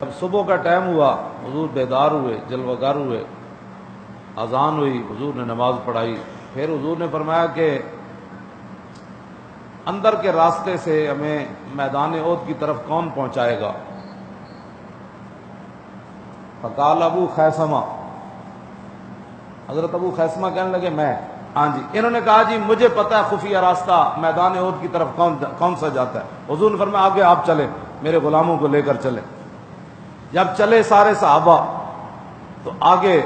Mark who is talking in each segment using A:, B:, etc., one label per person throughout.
A: جب صبح کا ٹائم ہوا حضور بیدار ہوئے، جلوہ گر ہوئے، اذان ہوئی، حضور نے نماز پڑھائی، پھر حضور نے فرمایا کہ اندر کے راستے سے ہمیں میدان احد کی طرف کون پہنچائے گا؟ فقال ابو خیثمہ، حضرت ابو خیثمہ کہنے لگے میں، ہاں جی۔ انہوں نے کہا جی مجھے پتہ ہے خفیہ راستہ میدان احد کی طرف کون سا جاتا ہے۔ حضور نے فرمایا آگے آپ چلیں، میرے غلاموں کو لے کر چلیں۔ جب چلے سارے صحابہ تو آگے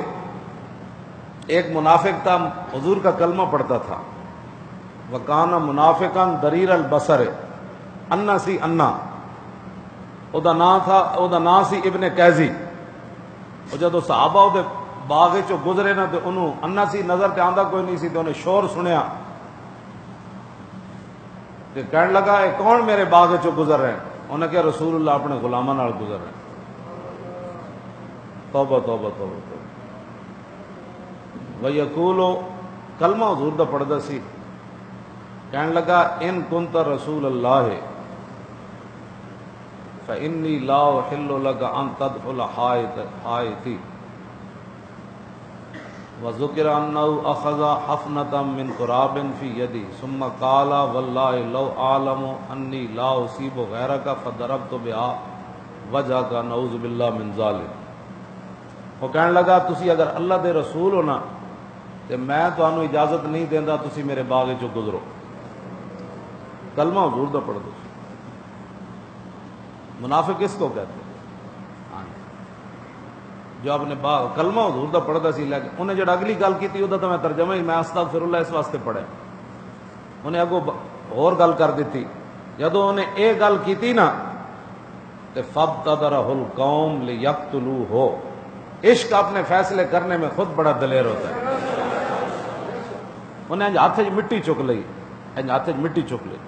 A: ایک منافق تھا، حضور کا کلمہ پڑھتا تھا، وکان منافقا دریر البصر، انا سی انا، او دا نا سی ابن قیزی۔ اور جدو صحابہ او دے باغ چو گزرے نا تو انہوں انا سی نظر تے آندا کوئی نہیں سی، تو انہیں شور سنیا کہ کہنے لگا اے کون میرے باغ چو گزر رہے ہیں؟ انہوں نے کہا رسول اللہ اپنے غلامہ نال گزر رہے ہیں۔ توبہ توبہ توبہ توبہ۔ وَيَقُولُ، کلمہ حضور دا پڑھدا سی، کہنے لگا ان کنت رسول اللہ فإنی لا أحل لك ان تدخل حائطی، وذکر انه اخذ حفنة من تراب في يدي ثم قال والله لو اعلم انی لا اصیب غیرك فضربت بها وجهك نعوذ باللہ من ذلك۔ وہ کہنے لگا تسی اگر اللہ دے رسول ہو نا تے میں تانوں اجازت نہیں دیندا تسی میرے باغ چوں گزرو۔ کلمہ حضور دا پڑھ دو۔ منافق کس کو کہتے ہیں؟ جو اپنے باغ کلمہ حضور دا پڑھدا سی، لیکن انہیں جڑا اگلی گل کیتی او دا تو میں ترجمہ ہی میں استغفر اللہ اس واسطے پڑھا، انہیں اگو اور گل کر دیتی۔ جدوں انہیں اے گل کیتی نا تے فابتدرہ القوم لیقتلوہ، عشق اپنے فیصلے کرنے میں خود بڑا دلیر ہوتا ہے۔ انہیں ہاتھ مٹی چک لئی، ہاتھ مٹی چک لئی،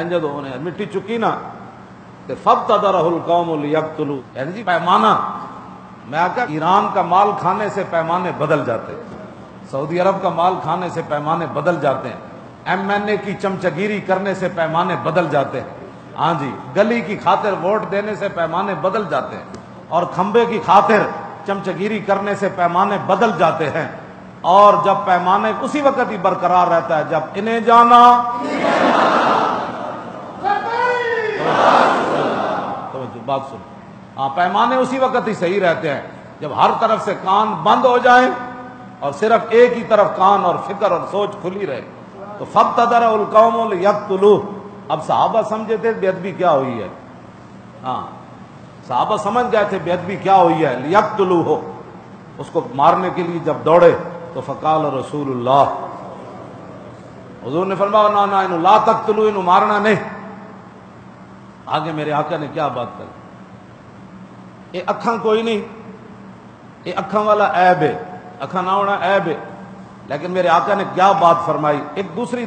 A: جدو انہیں مٹی چکی نا تو فابتدرہ القوم لیقتلوہ، یعنی جی پیمانہ، میں آقا ایران کا مال کھانے سے پیمانے بدل جاتے ہیں، سعودی عرب کا مال کھانے سے پیمانے بدل جاتے ہیں، ایم این اے کی چمچگیری کرنے سے پیمانے بدل جاتے ہیں، ہاں جی، گلی کی خاطر ووٹ دینے سے پیمانے بدل جاتے ہیں، اور کھمبے کی خاطر چمچگیری کرنے سے پیمانے بدل جاتے ہیں، اور جب پیمانے اسی وقت ہی برقرار رہتا ہے جب انہیں جانا بات سن، ہاں پیمانے اسی وقت ہی صحیح رہتے ہیں جب ہر طرف سے کان بند ہو جائیں اور صرف ایک ہی طرف کان اور فکر اور سوچ کھلی رہے۔ تو فابتدرہ القوم لیقتلوہ، اب صحابہ سمجھے تھے بے ادبی کیا ہوئی ہے، ہاں صحابہ سمجھ گئے تھے بے ادبی کیا ہوئی ہے، لیقتلوہ، اس کو مارنے کے لیے جب دوڑے تو فقال رسول اللہ، حضور نے فرمایا نا انہوں لا تقتلوا، انہوں مارنا نہیں۔ آگے میرے آقا نے کیا بات کر، یہ اکھاں کوئی نہیں، یہ اکھاں والا عیب ہے، اکھاں نہ ہونا عیب ہے، لیکن میرے آقا نے کیا بات فرمائی۔ ایک دوسری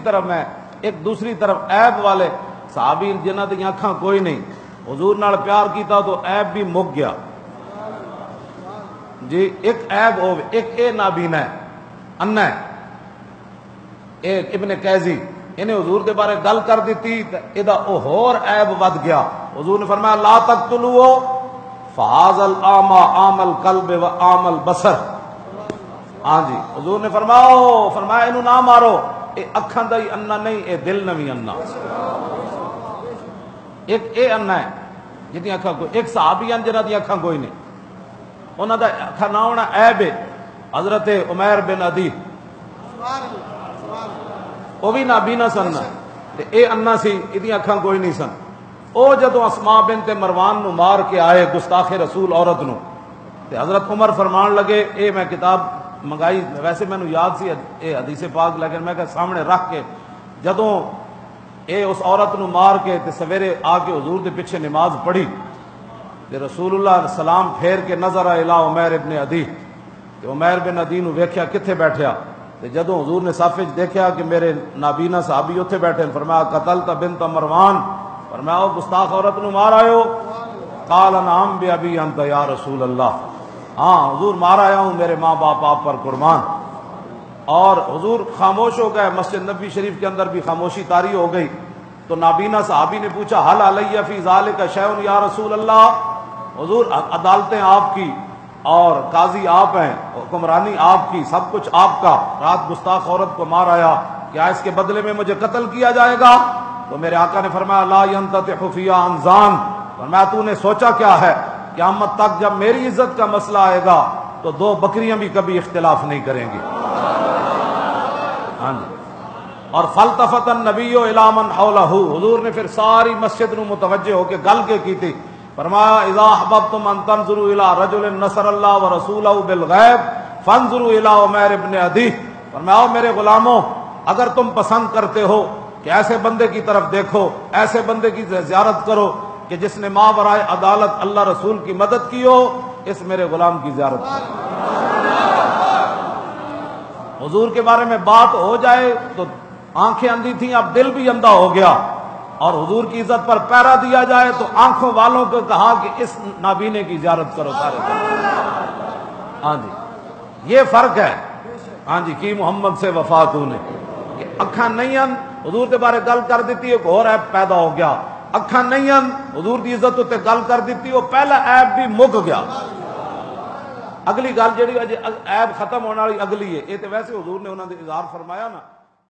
A: طرف عیب والے صحابی جنہ دی اکھاں کوئی نہیں، حضور نال پیار کیتا تو عیب بھی مک گیا جی۔ ایک عیب ہو، ایک اے نابینا ہے، انا ہے، ایک ابن قیزی، انہیں حضور دے بارے گل کر دیتی ادا اور عیب ود گیا۔ حضور نے فرمایا لا تقتلوا فهذا الاعمى اعمى القلب واعمى البصر، ہاں جی، حضور نے فرمایا انہوں نہ مارو، اے اکھاں دا ہی انا نہیں، اے دل نہ بھی انا، ایک اے انا ہے جدی اکھاں کوئی، ایک صحابی ہیں جنہاں دی اکھاں کوئی نہیں، انہاں دا اکھاں نہ ہونا عیب ہے۔ حضرت عمیر بن عدی وہ بھی نابینا سن، اے انا سی، ایدی اکھاں کوئی نہیں سن۔ او جدو اسماء بنت مروان نو مار کے آئے گستاخ رسول عورت نو، تے حضرت عمر فرمان لگے، اے میں کتاب منگائی، ویسے میں نو یاد سی اے حدیث پاک، لیکن میں کہ سامنے رکھ کے جدوں اے اس عورت نو مار کے تے سویرے آ کے حضور دے پیچھے نماز پڑھی تے رسول اللہ سلام پھیر کے نظر الی عمیر ابن عدی، تے عمیر بن عدی نو ویکھیا کتھے بیٹھیا، تے جدوں حضور نے صف وچ دیکھیا کہ میرے نابینا صحابی اوتھے بیٹھے، فرمایا قتلت بنت مروان، فرمایا او گستاخ عورت نو مار آئے ہو؟ قال نعم بابی انت یا رسول اللہ، ہاں حضور مار آیا ہوں، میرے ماں باپ آپ پر قربان۔ اور حضور خاموش ہو گئے، مسجد نبی شریف کے اندر بھی خاموشی طاری ہو گئی۔ تو نابینا صحابی نے پوچھا حل علیہ فی ذالک شیء یا رسول اللہ، حضور عدالتیں آپ کی اور قاضی آپ ہیں، حکمرانی آپ کی، سب کچھ آپ کا، رات گستاخ عورت کو مار آیا، کیا اس کے بدلے میں مجھے قتل کیا جائے گا؟ تو میرے آقا نے فرمایا لا ینتطح فیہا انزان، فرمایا تو نے سوچا کیا ہے، قیامت تک جب میری عزت کا مسئلہ آئے گا تو دو بکریاں بھی کبھی اختلاف نہیں کریں گی۔ ہاں جی، اور فلتفت النبی الی من حولہ، حضور نے پھر ساری مسجد نو متوجہ ہو کے گل کے کی تھی، فرمایا اذا احببتم ان تنظروا الی رجل نصر اللہ ورسولہ بالغیب فانظروا الی عمیر ابن عدی، فرمایا میرے غلاموں اگر تم پسند کرتے ہو کہ ایسے بندے کی طرف دیکھو، ایسے بندے کی زیارت کرو کہ جس نے ماورائے عدالت اللہ رسول کی مدد کی ہو، اس میرے غلام کی زیارت کرو۔ حضور کے بارے میں بات ہو جائے تو آنکھیں اندھی تھیں، اب دل بھی اندھا ہو گیا، اور حضور کی عزت پر پیرا دیا جائے تو آنکھوں والوں کو کہا کہ اس نابینے کی زیارت کرو سارے۔ ہاں جی، یہ فرق ہے ہاں جی کی محمد سے وفات ہونے کہ اکھاں نہیں ان حضور کے بارے گل کر دیتی ایک اور عیب پیدا ہو گیا، اکھاں نہیں ان حضور کی عزت تے گل کر دیتی وہ پہلا عیب بھی مک گیا، اگلی گل جہی عیب ختم ہونے والی اگلی ہے، یہ تو ویسے حضور نے انہوں نے اظہار فرمایا نا